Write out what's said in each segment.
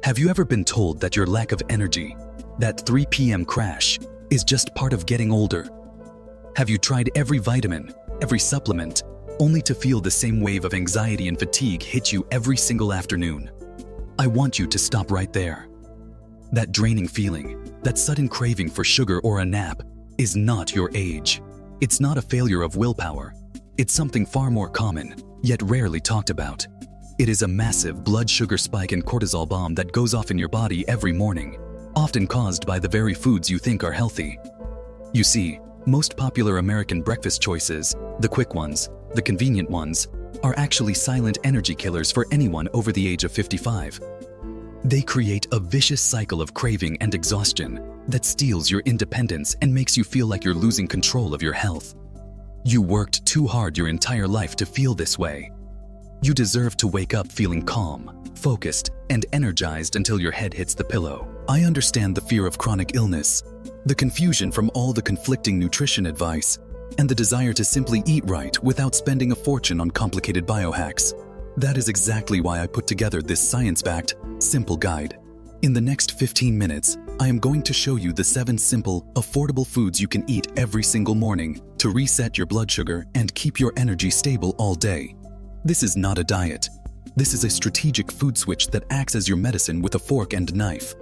Have you ever been told that your lack of energy, that 3 p.m. crash, is just part of getting older? Have you tried every vitamin, every supplement, only to feel the same wave of anxiety and fatigue hit you every single afternoon? I want you to stop right there. That draining feeling, that sudden craving for sugar or a nap, is not your age. It's not a failure of willpower. It's something far more common, yet rarely talked about. It is a massive blood sugar spike and cortisol bomb that goes off in your body every morning, often caused by the very foods you think are healthy. You see, most popular American breakfast choices, the quick ones, the convenient ones, are actually silent energy killers for anyone over the age of 55. They create a vicious cycle of craving and exhaustion that steals your independence and makes you feel like you're losing control of your health. You worked too hard your entire life to feel this way. You deserve to wake up feeling calm, focused, and energized until your head hits the pillow. I understand the fear of chronic illness, the confusion from all the conflicting nutrition advice, and the desire to simply eat right without spending a fortune on complicated biohacks. That is exactly why I put together this science-backed, simple guide. In the next 15 minutes, I am going to show you the 7 simple, affordable foods you can eat every single morning to reset your blood sugar and keep your energy stable all day. This is not a diet. This is a strategic food switch that acts as your medicine with a fork and knife.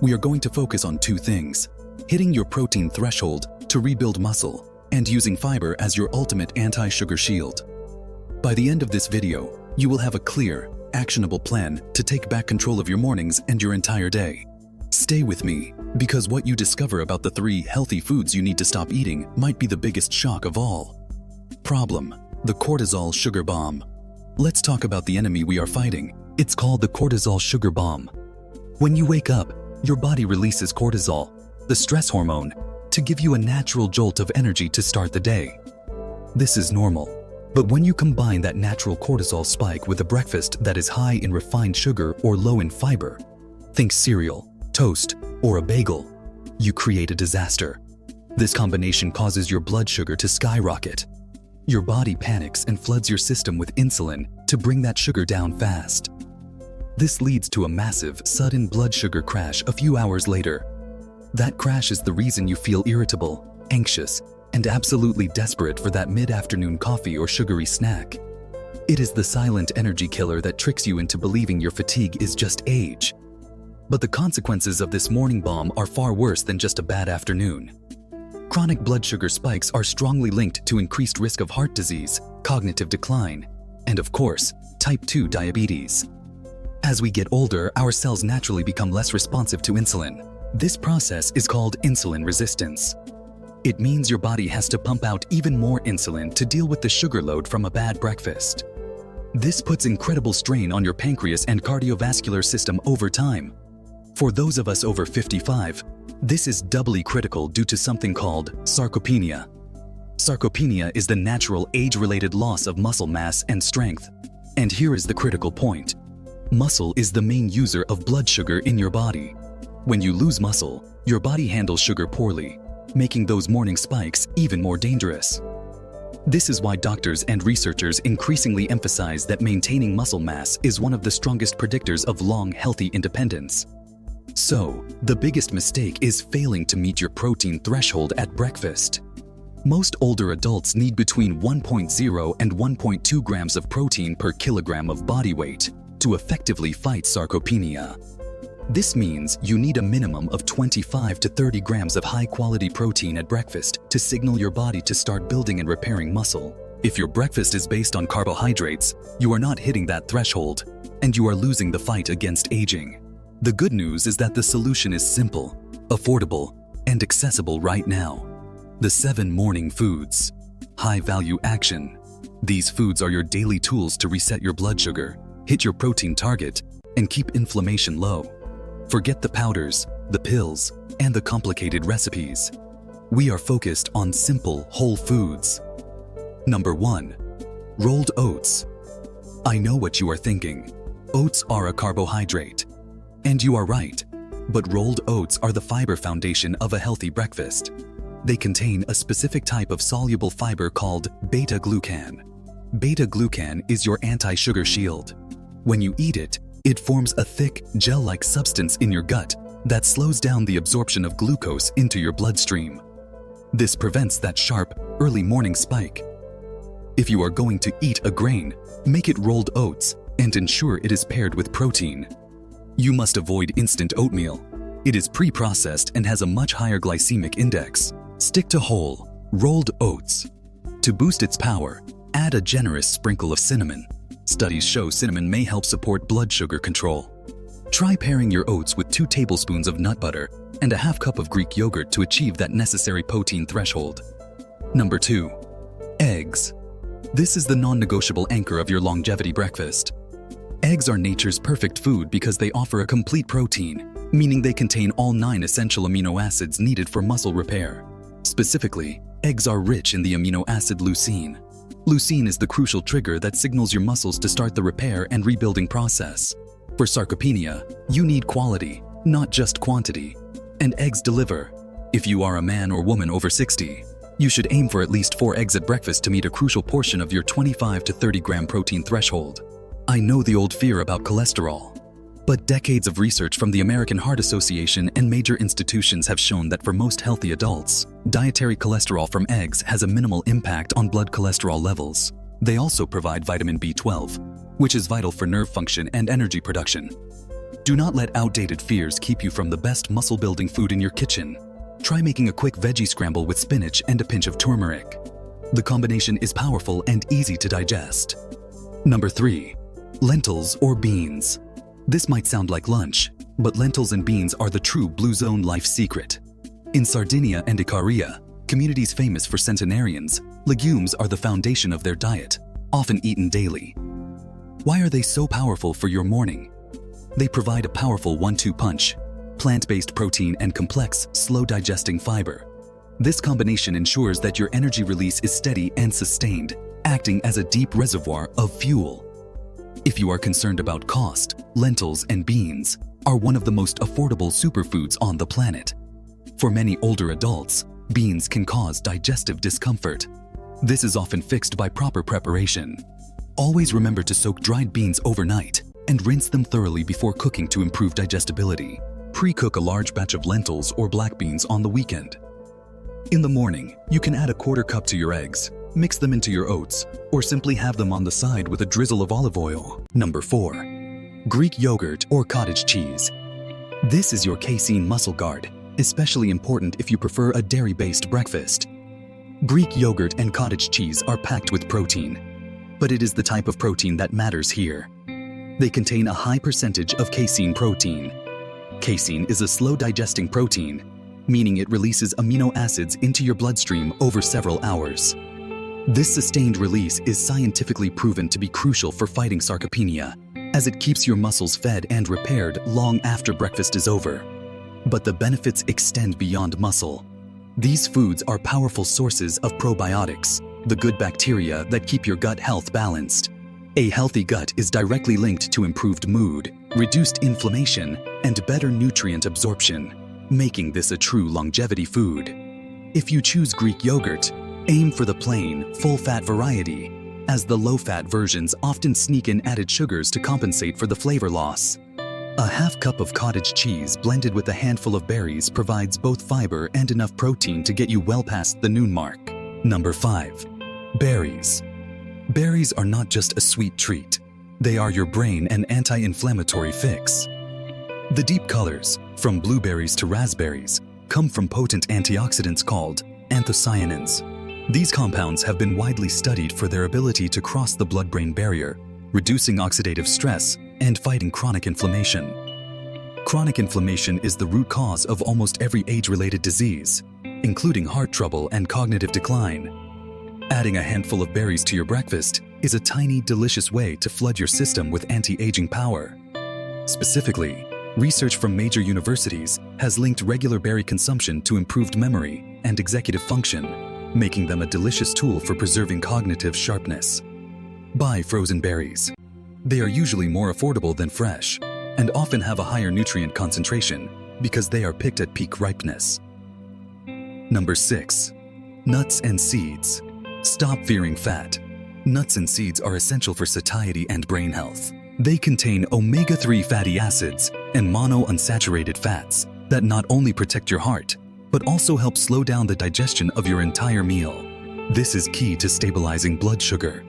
We are going to focus on 2 things: hitting your protein threshold to rebuild muscle, and using fiber as your ultimate anti-sugar shield. By the end of this video, you will have a clear, actionable plan to take back control of your mornings and your entire day. Stay with me, because what you discover about the 3 healthy foods you need to stop eating might be the biggest shock of all. Problem: the cortisol sugar bomb. Let's talk about the enemy we are fighting. It's called the cortisol sugar bomb. When you wake up, your body releases cortisol, the stress hormone, to give you a natural jolt of energy to start the day. This is normal. But when you combine that natural cortisol spike with a breakfast that is high in refined sugar or low in fiber, think cereal, toast, or a bagel, you create a disaster. This combination causes your blood sugar to skyrocket. Your body panics and floods your system with insulin to bring that sugar down fast. This leads to a massive, sudden blood sugar crash a few hours later. That crash is the reason you feel irritable, anxious, and absolutely desperate for that mid-afternoon coffee or sugary snack. It is the silent energy killer that tricks you into believing your fatigue is just age. But the consequences of this morning bomb are far worse than just a bad afternoon. Chronic blood sugar spikes are strongly linked to increased risk of heart disease, cognitive decline, and of course, type 2 diabetes. As we get older, our cells naturally become less responsive to insulin. This process is called insulin resistance. It means your body has to pump out even more insulin to deal with the sugar load from a bad breakfast. This puts incredible strain on your pancreas and cardiovascular system over time. For those of us over 55, this is doubly critical due to something called sarcopenia. Sarcopenia is the natural age-related loss of muscle mass and strength. And here is the critical point. Muscle is the main user of blood sugar in your body. When you lose muscle, your body handles sugar poorly, making those morning spikes even more dangerous. This is why doctors and researchers increasingly emphasize that maintaining muscle mass is one of the strongest predictors of long, healthy independence. So, the biggest mistake is failing to meet your protein threshold at breakfast. Most older adults need between 1.0 and 1.2 grams of protein per kilogram of body weight to effectively fight sarcopenia. This means you need a minimum of 25 to 30 grams of high-quality protein at breakfast to signal your body to start building and repairing muscle. If your breakfast is based on carbohydrates, you are not hitting that threshold, and you are losing the fight against aging. The good news is that the solution is simple, affordable, and accessible right now. The 7 morning foods. High-value action. These foods are your daily tools to reset your blood sugar, hit your protein target, and keep inflammation low. Forget the powders, the pills, and the complicated recipes. We are focused on simple, whole foods. Number 1. Rolled oats. I know what you are thinking. Oats are a carbohydrate. And you are right, but rolled oats are the fiber foundation of a healthy breakfast. They contain a specific type of soluble fiber called beta-glucan. Beta-glucan is your anti-sugar shield. When you eat it, It forms a thick, gel-like substance in your gut that slows down the absorption of glucose into your bloodstream. This prevents that sharp, early morning spike. If you are going to eat a grain, make it rolled oats and ensure it is paired with protein. You must avoid instant oatmeal. It is pre-processed and has a much higher glycemic index. Stick to whole, rolled oats. To boost its power, add a generous sprinkle of cinnamon. Studies show cinnamon may help support blood sugar control. Try pairing your oats with 2 tablespoons of nut butter and a half cup of Greek yogurt to achieve that necessary protein threshold. Number 2. Eggs. This is the non-negotiable anchor of your longevity breakfast. Eggs are nature's perfect food because they offer a complete protein, meaning they contain all 9 essential amino acids needed for muscle repair. Specifically, eggs are rich in the amino acid leucine. Leucine is the crucial trigger that signals your muscles to start the repair and rebuilding process. For sarcopenia, you need quality, not just quantity. And eggs deliver. If you are a man or woman over 60, you should aim for at least 4 eggs at breakfast to meet a crucial portion of your 25 to 30 gram protein threshold. I know the old fear about cholesterol, but decades of research from the American Heart Association and major institutions have shown that for most healthy adults, dietary cholesterol from eggs has a minimal impact on blood cholesterol levels. They also provide vitamin B12, which is vital for nerve function and energy production. Do not let outdated fears keep you from the best muscle-building food in your kitchen. Try making a quick veggie scramble with spinach and a pinch of turmeric. The combination is powerful and easy to digest. Number 3. Lentils or beans. This might sound like lunch, but lentils and beans are the true Blue Zone life secret. In Sardinia and Icaria, communities famous for centenarians, legumes are the foundation of their diet, often eaten daily. Why are they so powerful for your morning? They provide a powerful 1-2 punch, plant-based protein and complex, slow-digesting fiber. This combination ensures that your energy release is steady and sustained, acting as a deep reservoir of fuel. If you are concerned about cost, lentils and beans are one of the most affordable superfoods on the planet. For many older adults, beans can cause digestive discomfort. This is often fixed by proper preparation. Always remember to soak dried beans overnight and rinse them thoroughly before cooking to improve digestibility. Pre-cook a large batch of lentils or black beans on the weekend. In the morning, you can add a 1/4 cup to your eggs, mix them into your oats, or simply have them on the side with a drizzle of olive oil. Number 4. Greek yogurt or cottage cheese. This is your casein muscle guard, especially important if you prefer a dairy-based breakfast. Greek yogurt and cottage cheese are packed with protein, but it is the type of protein that matters here. They contain a high percentage of casein protein. Casein is a slow-digesting protein, meaning it releases amino acids into your bloodstream over several hours. This sustained release is scientifically proven to be crucial for fighting sarcopenia, as it keeps your muscles fed and repaired long after breakfast is over. But the benefits extend beyond muscle. These foods are powerful sources of probiotics, the good bacteria that keep your gut health balanced. A healthy gut is directly linked to improved mood, reduced inflammation, and better nutrient absorption, making this a true longevity food. If you choose Greek yogurt, aim for the plain, full-fat variety, as the low-fat versions often sneak in added sugars to compensate for the flavor loss. A half cup of cottage cheese blended with a handful of berries provides both fiber and enough protein to get you well past the noon mark. Number 5. Berries. Berries are not just a sweet treat. They are your brain and anti-inflammatory fix. The deep colors, from blueberries to raspberries, come from potent antioxidants called anthocyanins. These compounds have been widely studied for their ability to cross the blood-brain barrier, reducing oxidative stress and fighting chronic inflammation. Chronic inflammation is the root cause of almost every age-related disease, including heart trouble and cognitive decline. Adding a handful of berries to your breakfast is a tiny, delicious way to flood your system with anti-aging power. Specifically, research from major universities has linked regular berry consumption to improved memory and executive function, making them a delicious tool for preserving cognitive sharpness. Buy frozen berries. They are usually more affordable than fresh and often have a higher nutrient concentration because they are picked at peak ripeness. Number 6. Nuts and seeds. Stop fearing fat. Nuts and seeds are essential for satiety and brain health. They contain omega-3 fatty acids and monounsaturated fats that not only protect your heart, but also help slow down the digestion of your entire meal. This is key to stabilizing blood sugar.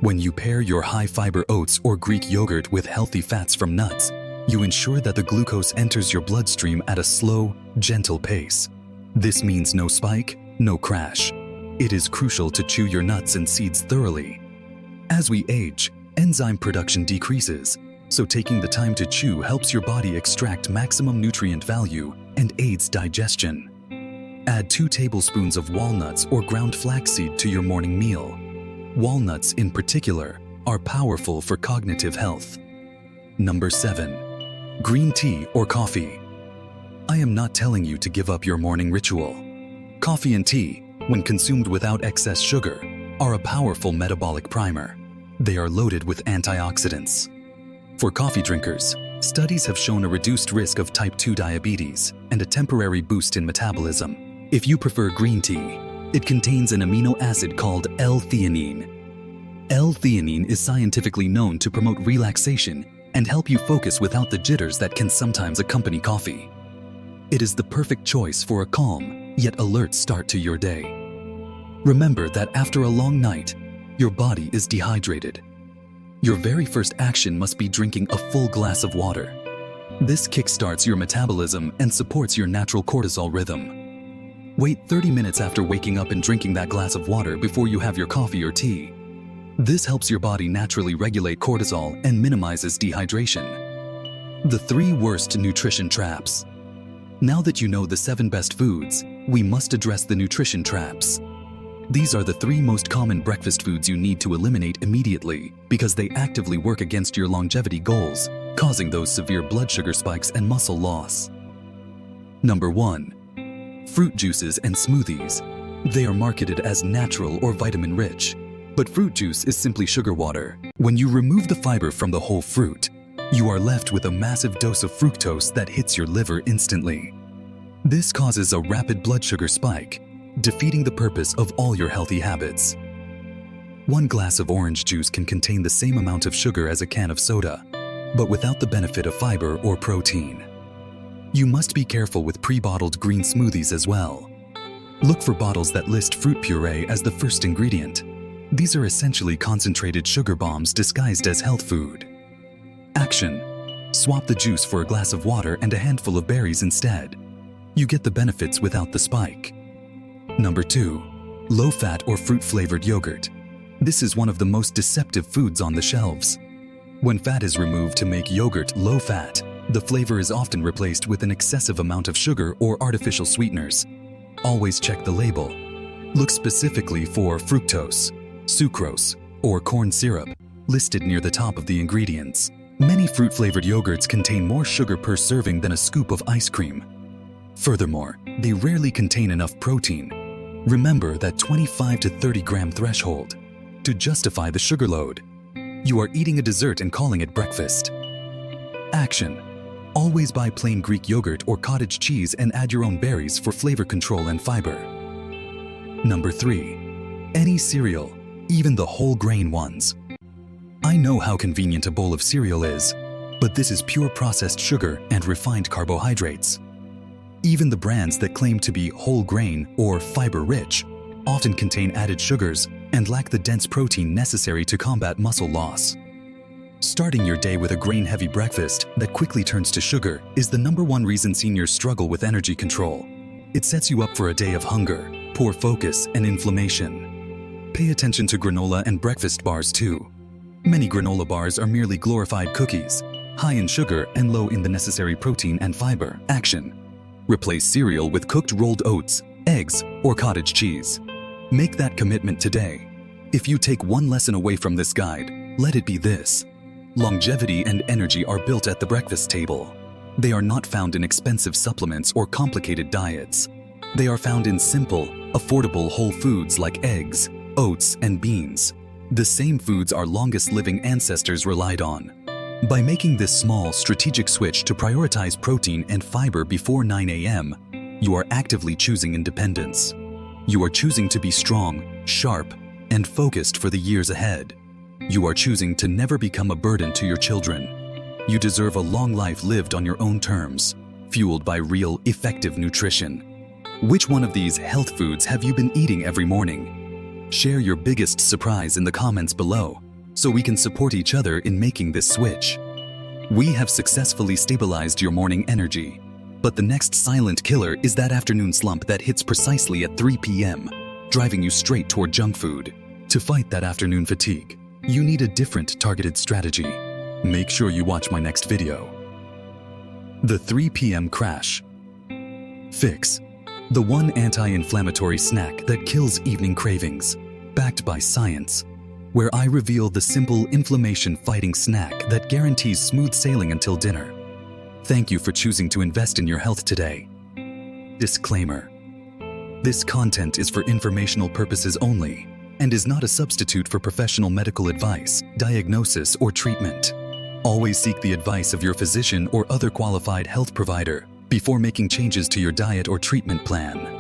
When you pair your high-fiber oats or Greek yogurt with healthy fats from nuts, you ensure that the glucose enters your bloodstream at a slow, gentle pace. This means no spike, no crash. It is crucial to chew your nuts and seeds thoroughly. As we age, enzyme production decreases, so taking the time to chew helps your body extract maximum nutrient value and aids digestion. Add 2 tablespoons of walnuts or ground flaxseed to your morning meal. Walnuts, in particular, are powerful for cognitive health. Number 7. Green tea or coffee. I am not telling you to give up your morning ritual. Coffee and tea, when consumed without excess sugar, are a powerful metabolic primer. They are loaded with antioxidants. For coffee drinkers, studies have shown a reduced risk of type 2 diabetes and a temporary boost in metabolism. If you prefer green tea, it contains an amino acid called L-theanine. L-theanine is scientifically known to promote relaxation and help you focus without the jitters that can sometimes accompany coffee. It is the perfect choice for a calm, yet alert start to your day. Remember that after a long night, your body is dehydrated. Your very first action must be drinking a full glass of water. This kickstarts your metabolism and supports your natural cortisol rhythm. Wait 30 minutes after waking up and drinking that glass of water before you have your coffee or tea. This helps your body naturally regulate cortisol and minimizes dehydration. The 3 worst nutrition traps. Now that you know the 7 best foods, we must address the nutrition traps. These are the 3 most common breakfast foods you need to eliminate immediately because they actively work against your longevity goals, causing those severe blood sugar spikes and muscle loss. Number 1. Fruit juices and smoothies. They are marketed as natural or vitamin-rich, but fruit juice is simply sugar water. When you remove the fiber from the whole fruit, you are left with a massive dose of fructose that hits your liver instantly. This causes a rapid blood sugar spike, defeating the purpose of all your healthy habits. 1 glass of orange juice can contain the same amount of sugar as a can of soda, but without the benefit of fiber or protein. You must be careful with pre-bottled green smoothies as well. Look for bottles that list fruit puree as the first ingredient. These are essentially concentrated sugar bombs disguised as health food. Action: swap the juice for a glass of water and a handful of berries instead. You get the benefits without the spike. Number 2. Low-fat or fruit-flavored yogurt. This is one of the most deceptive foods on the shelves. When fat is removed to make yogurt low-fat, the flavor is often replaced with an excessive amount of sugar or artificial sweeteners. Always check the label. Look specifically for fructose, sucrose, or corn syrup listed near the top of the ingredients. Many fruit-flavored yogurts contain more sugar per serving than a scoop of ice cream. Furthermore, they rarely contain enough protein. Remember that 25 to 30 gram threshold to justify the sugar load. You are eating a dessert and calling it breakfast. Action: always buy plain Greek yogurt or cottage cheese and add your own berries for flavor control and fiber. Number 3. Any cereal, even the whole grain ones. I know how convenient a bowl of cereal is, but this is pure processed sugar and refined carbohydrates. Even the brands that claim to be whole grain or fiber-rich often contain added sugars and lack the dense protein necessary to combat muscle loss. Starting your day with a grain-heavy breakfast that quickly turns to sugar is the #1 reason seniors struggle with energy control. It sets you up for a day of hunger, poor focus, and inflammation. Pay attention to granola and breakfast bars too. Many granola bars are merely glorified cookies, high in sugar and low in the necessary protein and fiber. Action: replace cereal with cooked rolled oats, eggs, or cottage cheese. Make that commitment today. If you take one lesson away from this guide, let it be this: longevity and energy are built at the breakfast table. They are not found in expensive supplements or complicated diets. They are found in simple, affordable whole foods like eggs, oats, and beans. The same foods our longest living ancestors relied on. By making this small, strategic switch to prioritize protein and fiber before 9 a.m., you are actively choosing independence. You are choosing to be strong, sharp, and focused for the years ahead. You are choosing to never become a burden to your children. You deserve a long life lived on your own terms, fueled by real, effective nutrition. Which one of these health foods have you been eating every morning? Share your biggest surprise in the comments below, so we can support each other in making this switch. We have successfully stabilized your morning energy, but the next silent killer is that afternoon slump that hits precisely at 3 p.m., driving you straight toward junk food. To fight that afternoon fatigue, you need a different targeted strategy. Make sure you watch my next video. The 3 p.m. crash. Fix. The one anti-inflammatory snack that kills evening cravings, backed by science, where I reveal the simple inflammation-fighting snack that guarantees smooth sailing until dinner. Thank you for choosing to invest in your health today. Disclaimer. This content is for informational purposes only and is not a substitute for professional medical advice, diagnosis, or treatment. Always seek the advice of your physician or other qualified health provider before making changes to your diet or treatment plan.